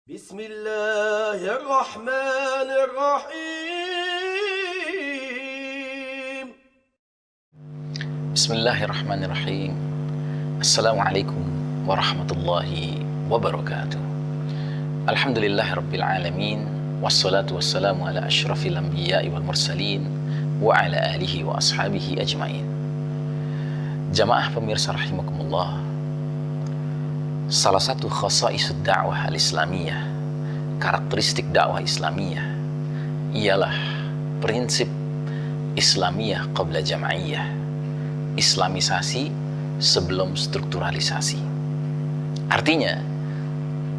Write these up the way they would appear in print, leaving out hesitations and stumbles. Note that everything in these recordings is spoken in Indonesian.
Bismillahirrahmanirrahim. Bismillahirrahmanirrahim. Assalamualaikum warahmatullahi wabarakatuh. Alhamdulillahirabbil alamin, wassalatu wassalamu ala asyrafil anbiya'i wal mursalin wa ala alihi wa ashabihi ajmain. Jamaah pemirsa rahimakumullah, salah satu khasa'isud da'wah al-islamiyah, karakteristik dakwah islamiyah, ialah prinsip Islamiyah qabla jam'iyah, islamisasi sebelum strukturalisasi. Artinya,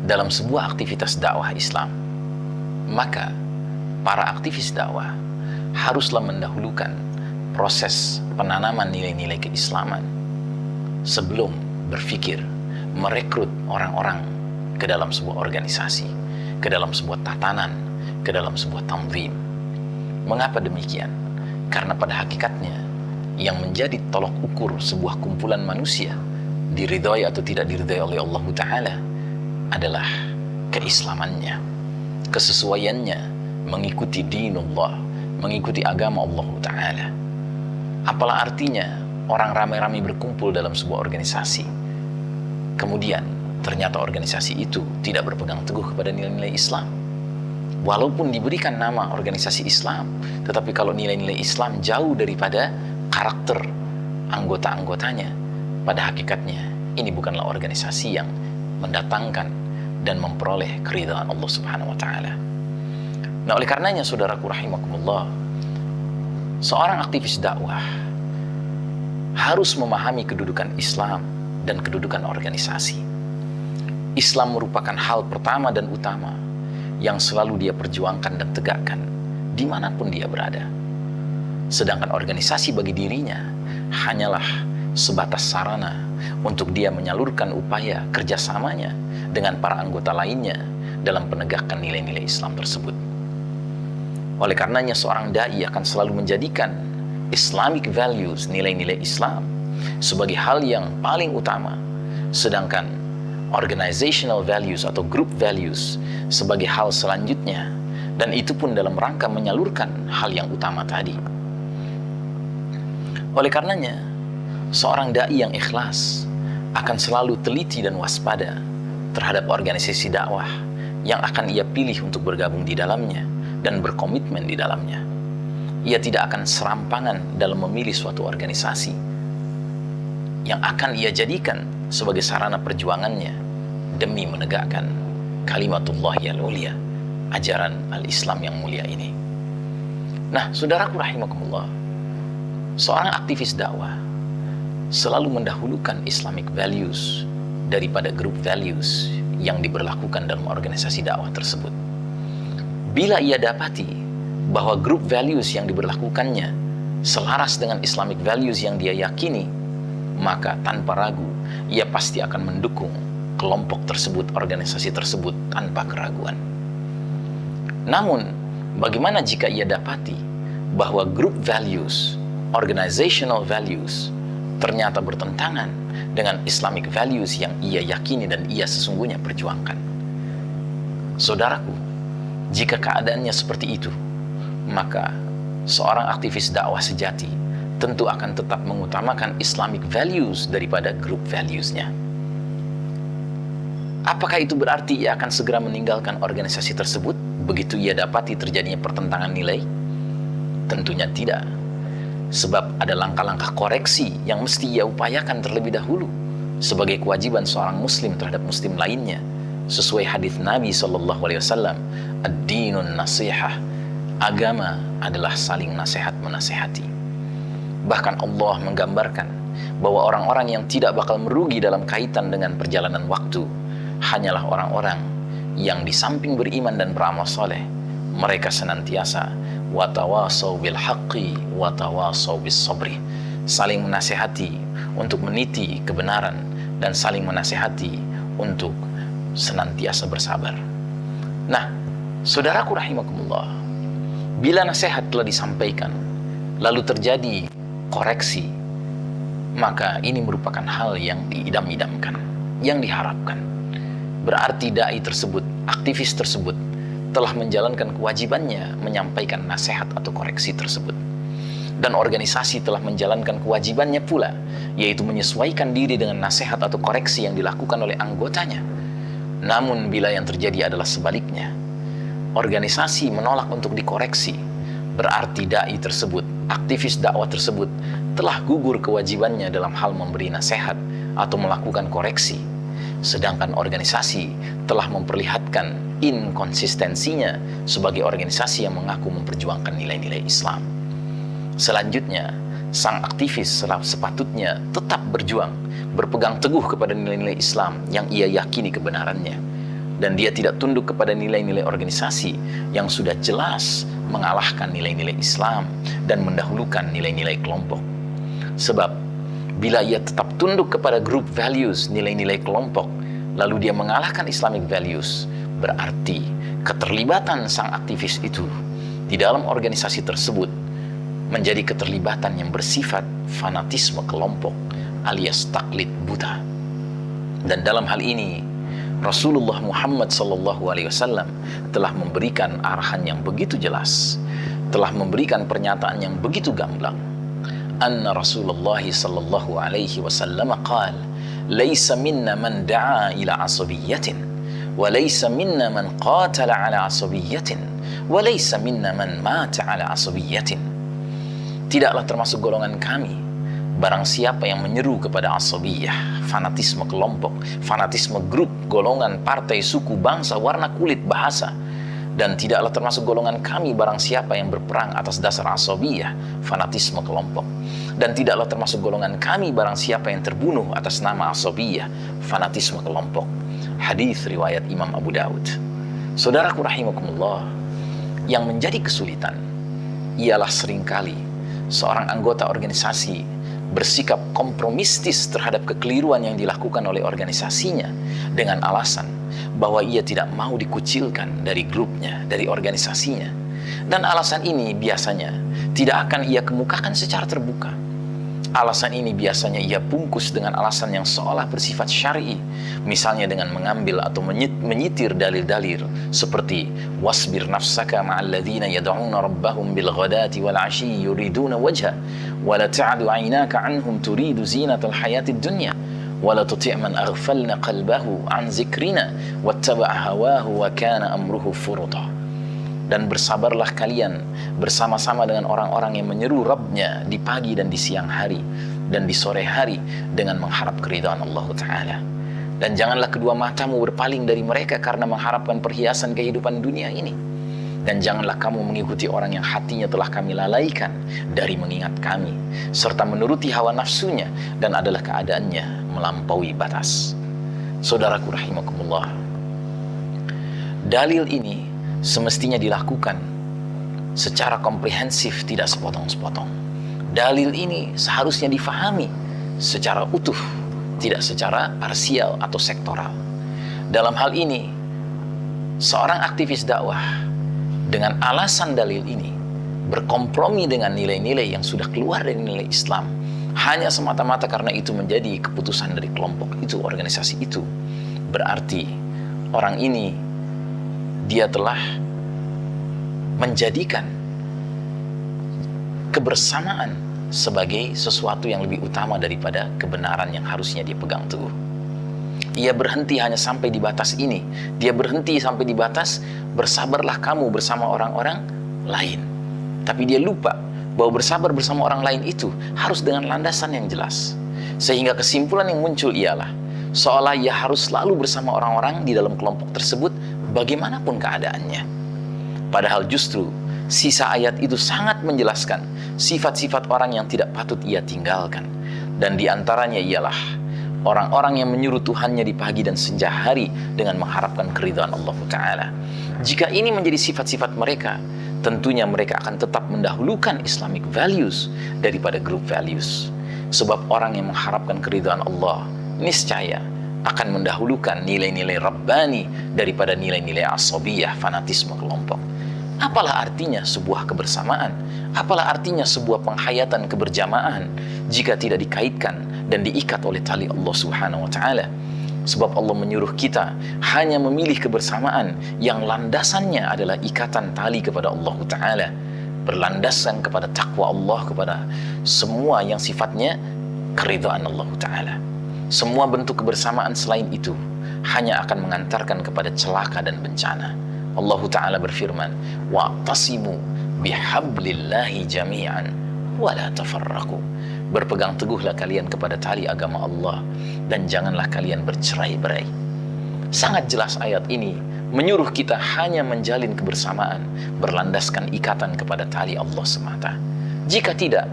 dalam sebuah aktivitas dakwah Islam, maka para aktivis dakwah haruslah mendahulukan proses penanaman nilai-nilai keislaman sebelum berpikir merekrut orang-orang ke dalam sebuah organisasi, ke dalam sebuah tatanan, ke dalam sebuah tanzim. Mengapa demikian? Karena pada hakikatnya yang menjadi tolok ukur sebuah kumpulan manusia diridhoi atau tidak diridhoi oleh Allah Ta'ala adalah keislamannya, kesesuaiannya mengikuti dinullah, mengikuti agama Allah Ta'ala. Apalah artinya orang ramai-ramai berkumpul dalam sebuah organisasi, kemudian ternyata organisasi itu tidak berpegang teguh kepada nilai-nilai Islam. Walaupun diberikan nama organisasi Islam, tetapi kalau nilai-nilai Islam jauh daripada karakter anggota-anggotanya, pada hakikatnya ini bukanlah organisasi yang mendatangkan dan memperoleh keridhaan Allah Subhanahu wa Ta'ala. Nah, oleh karenanya saudaraku rahimakumullah, seorang aktivis dakwah harus memahami kedudukan Islam dan kedudukan organisasi. Islam merupakan hal pertama dan utama yang selalu dia perjuangkan dan tegakkan dimanapun dia berada. Sedangkan organisasi bagi dirinya hanyalah sebatas sarana untuk dia menyalurkan upaya kerjasamanya dengan para anggota lainnya dalam penegakan nilai-nilai Islam tersebut. Oleh karenanya seorang da'i akan selalu menjadikan Islamic values, nilai-nilai Islam, sebagai hal yang paling utama, sedangkan organizational values atau group values sebagai hal selanjutnya, dan itu pun dalam rangka menyalurkan hal yang utama tadi. Oleh karenanya, seorang da'i yang ikhlas akan selalu teliti dan waspada terhadap organisasi dakwah yang akan ia pilih untuk bergabung di dalamnya dan berkomitmen di dalamnya. Ia tidak akan serampangan dalam memilih suatu organisasi yang akan ia jadikan sebagai sarana perjuangannya demi menegakkan kalimatullah yang mulia, ajaran al-Islam yang mulia ini. Nah, saudaraku rahimakumullah, seorang aktivis dakwah selalu mendahulukan Islamic values daripada group values yang diberlakukan dalam organisasi dakwah tersebut. Bila ia dapati bahwa group values yang diberlakukannya selaras dengan Islamic values yang dia yakini, maka tanpa ragu ia pasti akan mendukung kelompok tersebut, organisasi tersebut tanpa keraguan. Namun, bagaimana jika ia dapati bahwa group values, organizational values ternyata bertentangan dengan Islamic values yang ia yakini dan ia sesungguhnya perjuangkan? Saudaraku, jika keadaannya seperti itu, maka seorang aktivis dakwah sejati tentu akan tetap mengutamakan Islamic values daripada group values-nya. Apakah itu berarti ia akan segera meninggalkan organisasi tersebut begitu ia dapati terjadinya pertentangan nilai? Tentunya tidak. Sebab ada langkah-langkah koreksi yang mesti ia upayakan terlebih dahulu sebagai kewajiban seorang muslim terhadap muslim lainnya, sesuai hadis Nabi SAW, ad-dinun nasihah, agama adalah saling nasihat menasihati. Bahkan Allah menggambarkan bahwa orang-orang yang tidak bakal merugi dalam kaitan dengan perjalanan waktu hanyalah orang-orang yang di samping beriman dan beramal soleh, mereka senantiasa watawasau bil haqqi watawasau bis sabri, saling menasihati untuk meniti kebenaran dan saling menasihati untuk senantiasa bersabar. Nah, saudaraku rahimakumullah, bila nasihat telah disampaikan lalu terjadi koreksi, maka ini merupakan hal yang diidam-idamkan, yang diharapkan. berarti dai tersebut, aktivis tersebut telah menjalankan kewajibannya menyampaikan nasihat atau koreksi tersebut. Dan organisasi telah menjalankan kewajibannya pula, yaitu menyesuaikan diri dengan nasihat atau koreksi yang dilakukan oleh anggotanya. Namun bila yang terjadi adalah sebaliknya, organisasi menolak untuk dikoreksi, berarti dai tersebut, aktivis dakwah tersebut telah gugur kewajibannya dalam hal memberi nasihat atau melakukan koreksi. Sedangkan organisasi telah memperlihatkan inkonsistensinya sebagai organisasi yang mengaku memperjuangkan nilai-nilai Islam. Selanjutnya, sang aktivis sepatutnya tetap berjuang, berpegang teguh kepada nilai-nilai Islam yang ia yakini kebenarannya. Dan dia tidak tunduk kepada nilai-nilai organisasi yang sudah jelas mengalahkan nilai-nilai Islam dan mendahulukan nilai-nilai kelompok. Sebab bila ia tetap tunduk kepada group values, nilai-nilai kelompok, lalu dia mengalahkan Islamic values, berarti keterlibatan sang aktivis itu di dalam organisasi tersebut menjadi keterlibatan yang bersifat fanatisme kelompok alias taklid buta. Dan dalam hal ini Rasulullah Muhammad SAW telah memberikan arahan yang begitu jelas, telah memberikan pernyataan yang begitu gamblang. Anna Rasulullah SAW qala, "Laisa minna man da'a ila asabiyyatin, wa laisa minna man qatala ala asabiyyatin, wa laisa minna man mata ala asabiyyatin." Tidaklah termasuk golongan kami barang siapa yang menyeru kepada asabiyah, fanatisme kelompok, fanatisme grup, golongan, partai, suku, bangsa, warna kulit, bahasa. Dan tidaklah termasuk golongan kami barang siapa yang berperang atas dasar asabiyah, fanatisme kelompok. Dan tidaklah termasuk golongan kami barang siapa yang terbunuh atas nama asabiyah, fanatisme kelompok. Hadis riwayat Imam Abu Daud. Saudaraku rahimakumullah, yang menjadi kesulitan ialah seringkali seorang anggota organisasi bersikap kompromistis terhadap kekeliruan yang dilakukan oleh organisasinya dengan alasan bahwa ia tidak mau dikucilkan dari grupnya, dari organisasinya. Dan alasan ini biasanya tidak akan ia kemukakan secara terbuka. Alasan ini biasanya ia bungkus dengan alasan yang seolah bersifat syar'i, misalnya dengan mengambil atau menyitir dalil-dalil seperti wasbir nafsaka ma'al ladzina yad'una rabbahum bil ghadati wal 'ashyi yuriduna wajha wa la ta'du 'aynaka 'anhum turidu zinatal hayatid dunya wa la tuti' man aghfalna qalbahu 'an zikrina wattaba'a hawahu wa kana amruhu furuta. Dan bersabarlah kalian bersama-sama dengan orang-orang yang menyeru Rabbnya di pagi dan di siang hari dan di sore hari dengan mengharap keridhaan Allah Ta'ala. Dan janganlah kedua matamu berpaling dari mereka karena mengharapkan perhiasan kehidupan dunia ini. Dan janganlah kamu mengikuti orang yang hatinya telah kami lalaikan dari mengingat kami, serta menuruti hawa nafsunya dan adalah keadaannya melampaui batas. Saudaraku rahimakumullah, dalil ini semestinya dilakukan secara komprehensif, tidak sepotong-sepotong. Dalil ini seharusnya difahami secara utuh, tidak secara parsial atau sektoral. Dalam hal ini, seorang aktivis dakwah dengan alasan dalil ini berkompromi dengan nilai-nilai yang sudah keluar dari nilai Islam hanya semata-mata karena itu menjadi keputusan dari kelompok itu, organisasi itu, berarti orang ini dia telah menjadikan kebersamaan sebagai sesuatu yang lebih utama daripada kebenaran yang harusnya dia pegang teguh. Ia berhenti hanya sampai di batas ini. Dia berhenti sampai di batas bersabarlah kamu bersama orang-orang lain. Tapi dia lupa bahwa bersabar bersama orang lain itu harus dengan landasan yang jelas. Sehingga kesimpulan yang muncul ialah seolah ia harus selalu bersama orang-orang di dalam kelompok tersebut bagaimanapun keadaannya. Padahal justru sisa ayat itu sangat menjelaskan sifat-sifat orang yang tidak patut ia tinggalkan. Dan diantaranya ialah orang-orang yang menyuruh Tuhannya di pagi dan senja hari dengan mengharapkan keridhaan Allah Ta'ala. Jika ini menjadi sifat-sifat mereka, tentunya mereka akan tetap mendahulukan Islamic values daripada group values. Sebab orang yang mengharapkan keridhaan Allah niscaya akan mendahulukan nilai-nilai Rabbani daripada nilai-nilai asabiyah, fanatisme kelompok. Apalah artinya sebuah kebersamaan? Apalah artinya sebuah penghayatan keberjamaah jika tidak dikaitkan dan diikat oleh tali Allah Subhanahu wa Ta'ala? Sebab Allah menyuruh kita hanya memilih kebersamaan yang landasannya adalah ikatan tali kepada Allah Ta'ala, berlandaskan kepada takwa Allah, kepada semua yang sifatnya keridhaan Allah Ta'ala. Semua bentuk kebersamaan selain itu hanya akan mengantarkan kepada celaka dan bencana. Allah Ta'ala berfirman, wa'tasimu bihablillahi jami'an wa la tafarraqu. Berpegang teguhlah kalian kepada tali agama Allah dan janganlah kalian bercerai-berai. Sangat jelas ayat ini menyuruh kita hanya menjalin kebersamaan berlandaskan ikatan kepada tali Allah semata. Jika tidak,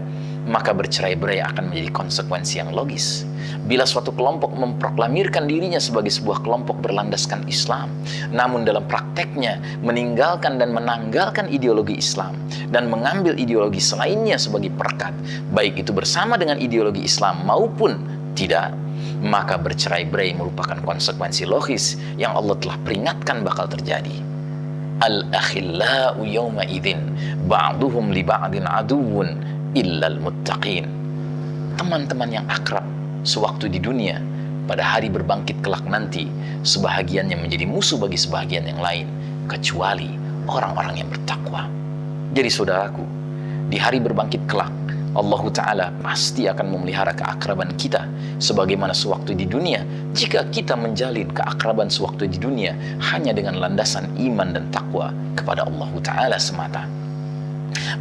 maka bercerai-berai akan menjadi konsekuensi yang logis. Bila suatu kelompok memproklamirkan dirinya sebagai sebuah kelompok berlandaskan Islam, namun dalam prakteknya meninggalkan dan menanggalkan ideologi Islam dan mengambil ideologi selainnya sebagai perekat, baik itu bersama dengan ideologi Islam maupun tidak, maka bercerai-berai merupakan konsekuensi logis yang Allah telah peringatkan bakal terjadi. Al-akhillau yawma idzin ba'duhum li ba'din aduwwun illal muttaqin. Teman-teman yang akrab sewaktu di dunia, pada hari berbangkit kelak nanti sebahagiannya menjadi musuh bagi sebahagian yang lain, kecuali orang-orang yang bertakwa. Jadi saudaraku, di hari berbangkit kelak Allah Ta'ala pasti akan memelihara keakraban kita sebagaimana sewaktu di dunia, jika kita menjalin keakraban sewaktu di dunia hanya dengan landasan iman dan takwa kepada Allah Ta'ala semata.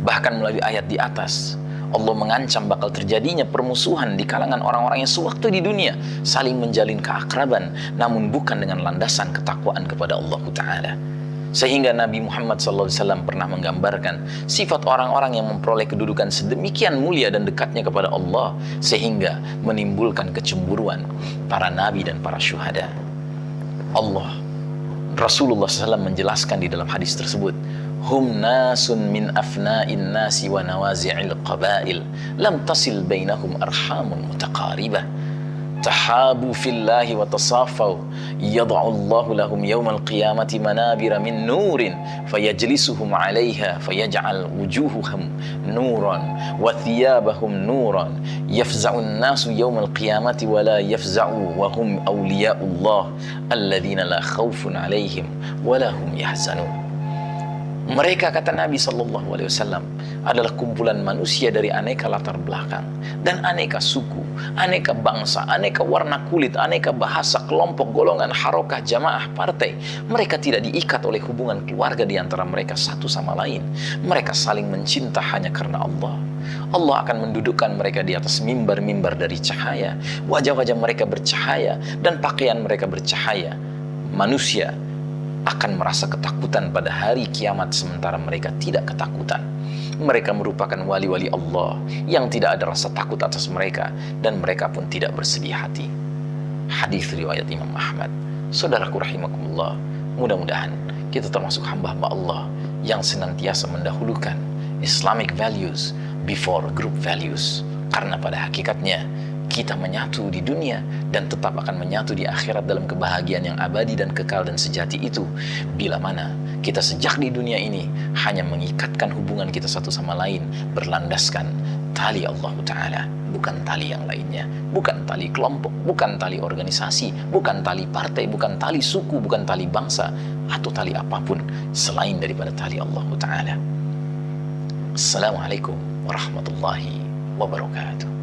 Bahkan melalui ayat di atas Allah mengancam bakal terjadinya permusuhan di kalangan orang-orang yang sewaktu di dunia saling menjalin keakraban namun bukan dengan landasan ketakwaan kepada Allah Ta'ala. Sehingga Nabi Muhammad SAW pernah menggambarkan sifat orang-orang yang memperoleh kedudukan sedemikian mulia dan dekatnya kepada Allah sehingga menimbulkan kecemburuan para nabi dan para syuhada. Rasulullah SAW menjelaskan di dalam hadis tersebut, hum nasun min afna'in nasi wa nawazi'il qabail lam tasil bainahum arhamun mutaqaribah tahabu fillahi wa tasafaw yad'u Allahu lahum yawmal qiyamati manabira min nurin fayajlisuhum 'alayha fayaj'al wujuhuhum nuran wa thiyabahum nuran yafza'u an-nasu yawmal qiyamati wa la yafza'u wa hum awliya'ullah alladhina la khawfun 'alayhim wa la hum yahzanun. Mereka, kata Nabi SAW, adalah kumpulan manusia dari aneka latar belakang dan aneka suku, aneka bangsa, aneka warna kulit, aneka bahasa, kelompok, golongan, harokah, jamaah, partai. Mereka tidak diikat oleh hubungan keluarga di antara mereka satu sama lain. Mereka saling mencinta hanya karena Allah. Allah akan mendudukkan mereka di atas mimbar-mimbar dari cahaya. Wajah-wajah mereka bercahaya dan pakaian mereka bercahaya. Manusia akan merasa ketakutan pada hari kiamat sementara mereka tidak ketakutan. Mereka merupakan wali-wali Allah yang tidak ada rasa takut atas mereka dan mereka pun tidak bersedih hati. Hadis riwayat Imam Ahmad. Saudaraku rahimakumullah, mudah-mudahan kita termasuk hamba-hamba Allah yang senantiasa mendahulukan Islamic values before group values, karena pada hakikatnya kita menyatu di dunia dan tetap akan menyatu di akhirat dalam kebahagiaan yang abadi dan kekal dan sejati itu, bila mana kita sejak di dunia ini hanya mengikatkan hubungan kita satu sama lain berlandaskan tali Allah Ta'ala, bukan tali yang lainnya, bukan tali kelompok, bukan tali organisasi, bukan tali partai, bukan tali suku, bukan tali bangsa, atau tali apapun selain daripada tali Allah Ta'ala. Assalamualaikum warahmatullahi wabarakatuh.